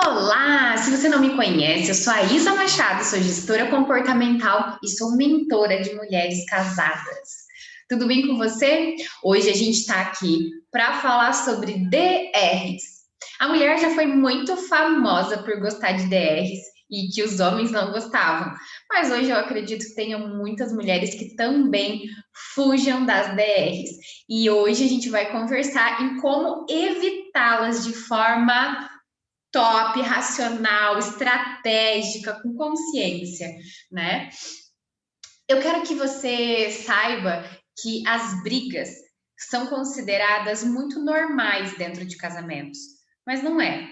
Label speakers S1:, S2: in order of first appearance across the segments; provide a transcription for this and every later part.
S1: Olá! Se você não me conhece, eu sou a Isa Machado, sou gestora comportamental e sou mentora de mulheres casadas. Tudo bem com você? Hoje a gente está aqui para falar sobre DRs. A mulher já foi muito famosa por gostar de DRs e que os homens não gostavam, mas hoje eu acredito que tenha muitas mulheres que também fujam das DRs. E hoje a gente vai conversar em como evitá-las de forma top, racional, estratégica, com consciência, né? Eu quero que você saiba que as brigas são consideradas muito normais dentro de casamentos, mas não é.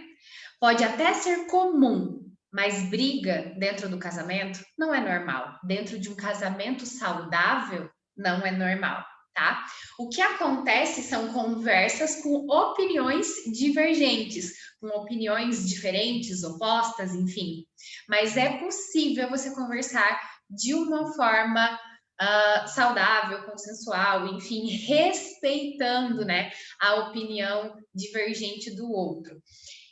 S1: Pode até ser comum, mas briga dentro do casamento não é normal. Dentro de um casamento saudável, não é normal, tá? O que acontece são conversas com opiniões divergentes, com opiniões diferentes, opostas, enfim. Mas é possível você conversar de uma forma saudável, consensual, enfim, respeitando, né, a opinião divergente do outro.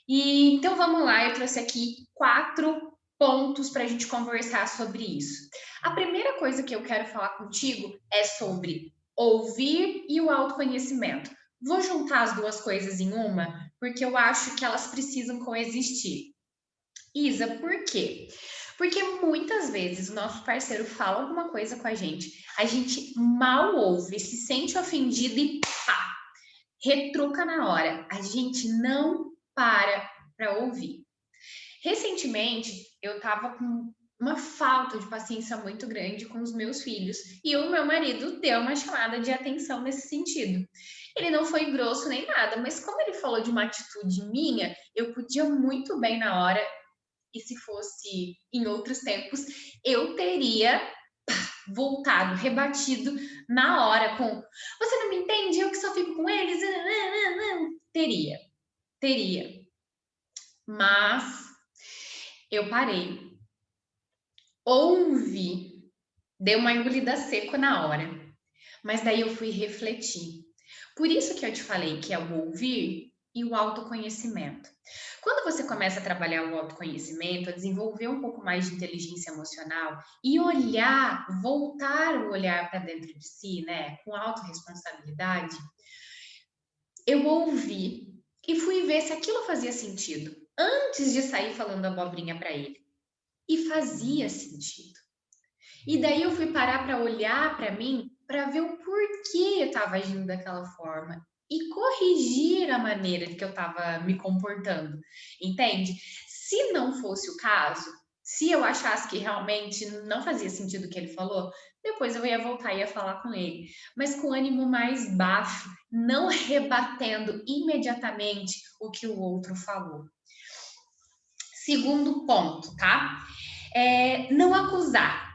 S1: E então vamos lá, eu trouxe aqui 4 pontos para a gente conversar sobre isso. A primeira coisa que eu quero falar contigo é sobre ouvir e o autoconhecimento. Vou juntar as duas coisas em uma, porque eu acho que elas precisam coexistir. Isa, por quê? Porque muitas vezes o nosso parceiro fala alguma coisa com a gente mal ouve, se sente ofendido e pá, retruca na hora. A gente não para ouvir. Recentemente, eu estava com uma falta de paciência muito grande com os meus filhos e o meu marido deu uma chamada de atenção nesse sentido. Ele não foi grosso nem nada, mas como ele falou de uma atitude minha, eu podia muito bem na hora, e se fosse em outros tempos, eu teria voltado, rebatido na hora com você não me entende, eu que só fico com eles. Teria. Mas eu parei, ouvi, dei uma engolida seco na hora, mas daí eu fui refletir. Por isso que eu te falei que é o ouvir e o autoconhecimento. Quando você começa a trabalhar o autoconhecimento, a desenvolver um pouco mais de inteligência emocional e olhar, voltar o olhar para dentro de si, né, com autorresponsabilidade, eu ouvi e fui ver se aquilo fazia sentido antes de sair falando abobrinha para ele. E fazia sentido. E daí eu fui parar para olhar para mim, para ver o porquê eu estava agindo daquela forma e corrigir a maneira que eu estava me comportando, entende? Se não fosse o caso, se eu achasse que realmente não fazia sentido o que ele falou, depois eu ia voltar e ia falar com ele, mas com ânimo mais baixo, não rebatendo imediatamente o que o outro falou. Segundo ponto, tá? Não acusar.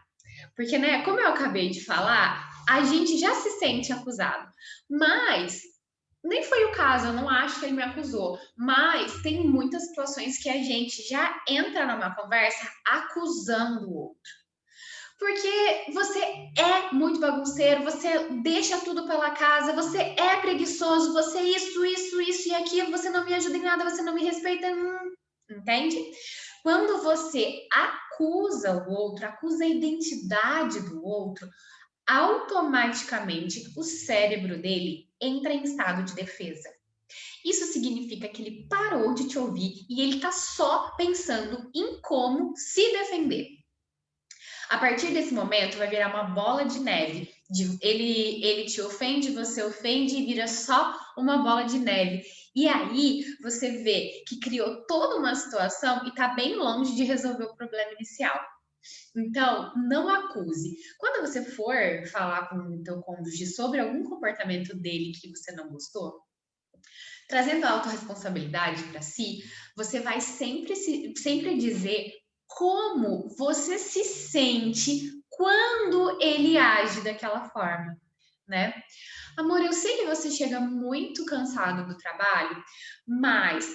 S1: Porque, né, como eu acabei de falar, a gente já se sente acusado. Mas nem foi o caso, eu não acho que ele me acusou. Mas tem muitas situações que a gente já entra numa conversa acusando o outro. Porque você é muito bagunceiro, você deixa tudo pela casa, você é preguiçoso, você isso e aquilo, você não me ajuda em nada, você não me respeita, entende? Quando você acusa o outro, acusa a identidade do outro, automaticamente o cérebro dele entra em estado de defesa. Isso significa que ele parou de te ouvir e ele está só pensando em como se defender. A partir desse momento vai virar uma bola de neve. Ele te ofende, você ofende e vira só uma bola de neve. E aí você vê que criou toda uma situação e está bem longe de resolver o problema inicial. Então, não acuse. Quando você for falar com o teu cônjuge sobre algum comportamento dele que você não gostou, trazendo a autorresponsabilidade para si, você vai sempre dizer como você se sente quando ele age daquela forma, né? Amor, eu sei que você chega muito cansado do trabalho, mas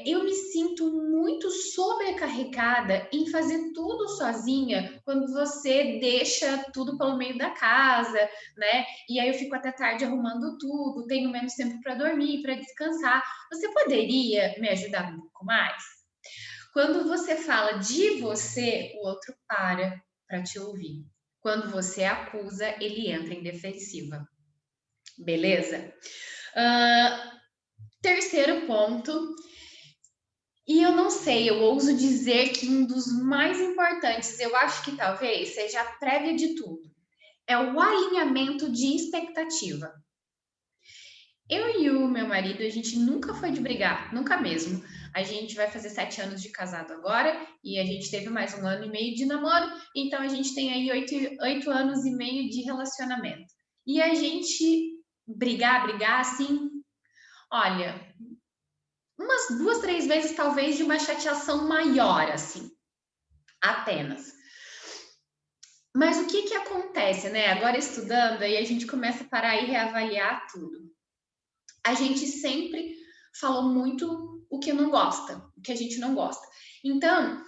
S1: eu me sinto muito sobrecarregada em fazer tudo sozinha quando você deixa tudo pelo meio da casa, né? E aí eu fico até tarde arrumando tudo, tenho menos tempo para dormir, para descansar. Você poderia me ajudar um pouco mais? Quando você fala de você, o outro para te ouvir. Quando você acusa, ele entra em defensiva. Beleza? Terceiro ponto, e eu não sei, eu ouso dizer que um dos mais importantes, eu acho que talvez seja a prévia de tudo, é o alinhamento de expectativa. Eu e o meu marido, a gente nunca foi de brigar, nunca mesmo. A gente vai fazer 7 anos de casado agora e a gente teve mais 1 ano e meio de namoro, então a gente tem aí 8 anos e meio de relacionamento. E a gente brigar assim, olha, umas 2, 3 vezes talvez de uma chateação maior, assim, apenas. Mas o que acontece, né? Agora estudando, aí a gente começa a parar e reavaliar tudo. A gente sempre falou muito o que não gosta, o que a gente não gosta. Então,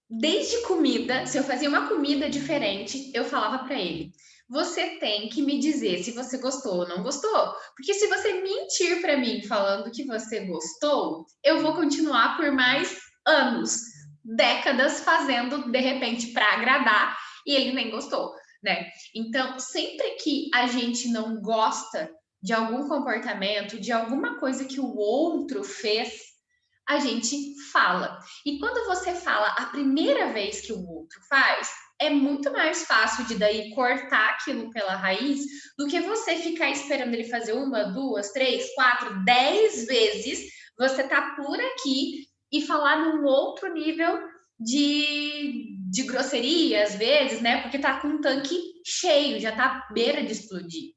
S1: desde comida, se eu fazia uma comida diferente, eu falava para ele: você tem que me dizer se você gostou ou não gostou, porque se você mentir para mim falando que você gostou, eu vou continuar por mais anos, décadas fazendo de repente para agradar e ele nem gostou, né? Então, sempre que a gente não gosta de algum comportamento, de alguma coisa que o outro fez, a gente fala. E quando você fala a primeira vez que o outro faz, é muito mais fácil de daí cortar aquilo pela raiz do que você ficar esperando ele fazer 1, 2, 3, 4, 10 vezes. Você tá por aqui e falar num outro nível de grosseria, às vezes, né? Porque tá com um tanque cheio, já tá à beira de explodir.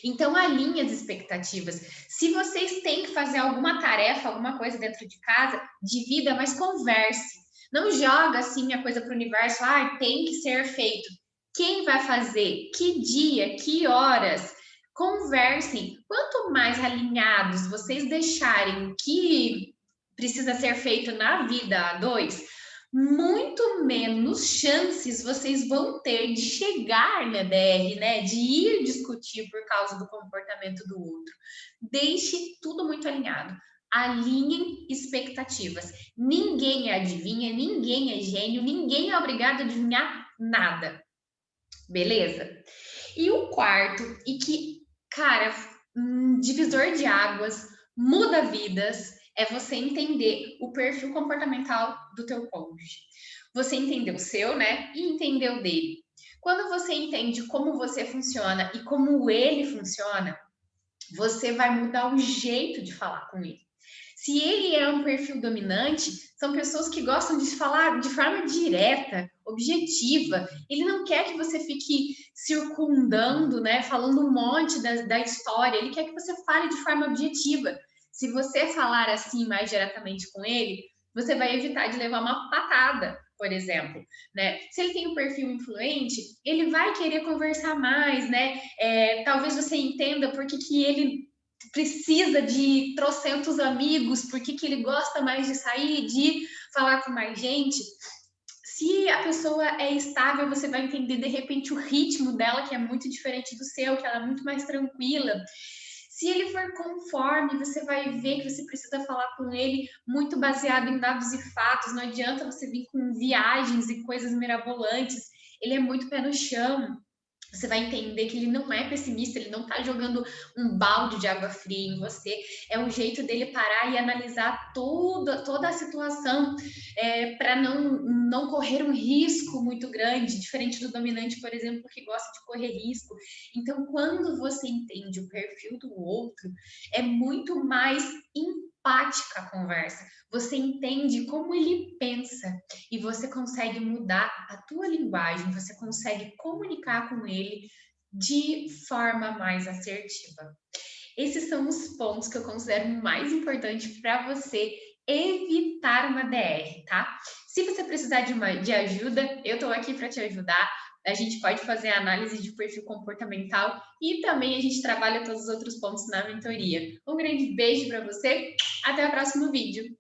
S1: Então, alinhe as expectativas. Se vocês têm que fazer alguma tarefa, alguma coisa dentro de casa, divida, mas converse. Não joga assim a coisa para o universo, tem que ser feito. Quem vai fazer? Que dia? Que horas? Conversem. Quanto mais alinhados vocês deixarem o que precisa ser feito na vida a dois, muito menos chances vocês vão ter de chegar na DR, né? De ir discutir por causa do comportamento do outro. Deixe tudo muito alinhado. Alinhem expectativas. Ninguém adivinha, ninguém é gênio, ninguém é obrigado a adivinhar nada. Beleza? E o quarto, e que, cara, divisor de águas, muda vidas, é você entender o perfil comportamental do teu cônjuge. Você entendeu o seu, né? E entendeu o dele. Quando você entende como você funciona e como ele funciona, você vai mudar o jeito de falar com ele. Se ele é um perfil dominante, são pessoas que gostam de falar de forma direta, objetiva. Ele não quer que você fique circundando, né, falando um monte da história. Ele quer que você fale de forma objetiva. Se você falar assim mais diretamente com ele, você vai evitar de levar uma patada, por exemplo, né? Se ele tem um perfil influente, ele vai querer conversar mais, né? Talvez você entenda por que ele precisa de trocentos amigos, por que ele gosta mais de sair, de falar com mais gente. Se a pessoa é estável, você vai entender de repente o ritmo dela, que é muito diferente do seu, que ela é muito mais tranquila. Se ele for conforme, você vai ver que você precisa falar com ele muito baseado em dados e fatos. Não adianta você vir com viagens e coisas mirabolantes. Ele é muito pé no chão. Você vai entender que ele não é pessimista, ele não está jogando um balde de água fria em você. É um jeito dele parar e analisar toda a situação para não correr um risco muito grande, diferente do dominante, por exemplo, que gosta de correr risco. Então, quando você entende o perfil do outro, é muito mais empática a conversa. Você entende como ele pensa e você consegue mudar a tua linguagem, você consegue comunicar com ele de forma mais assertiva. Esses são os pontos que eu considero mais importantes para você evitar uma DR, tá? Se você precisar de ajuda, eu estou aqui para te ajudar. A gente pode fazer análise de perfil comportamental e também a gente trabalha todos os outros pontos na mentoria. Um grande beijo para você, até o próximo vídeo.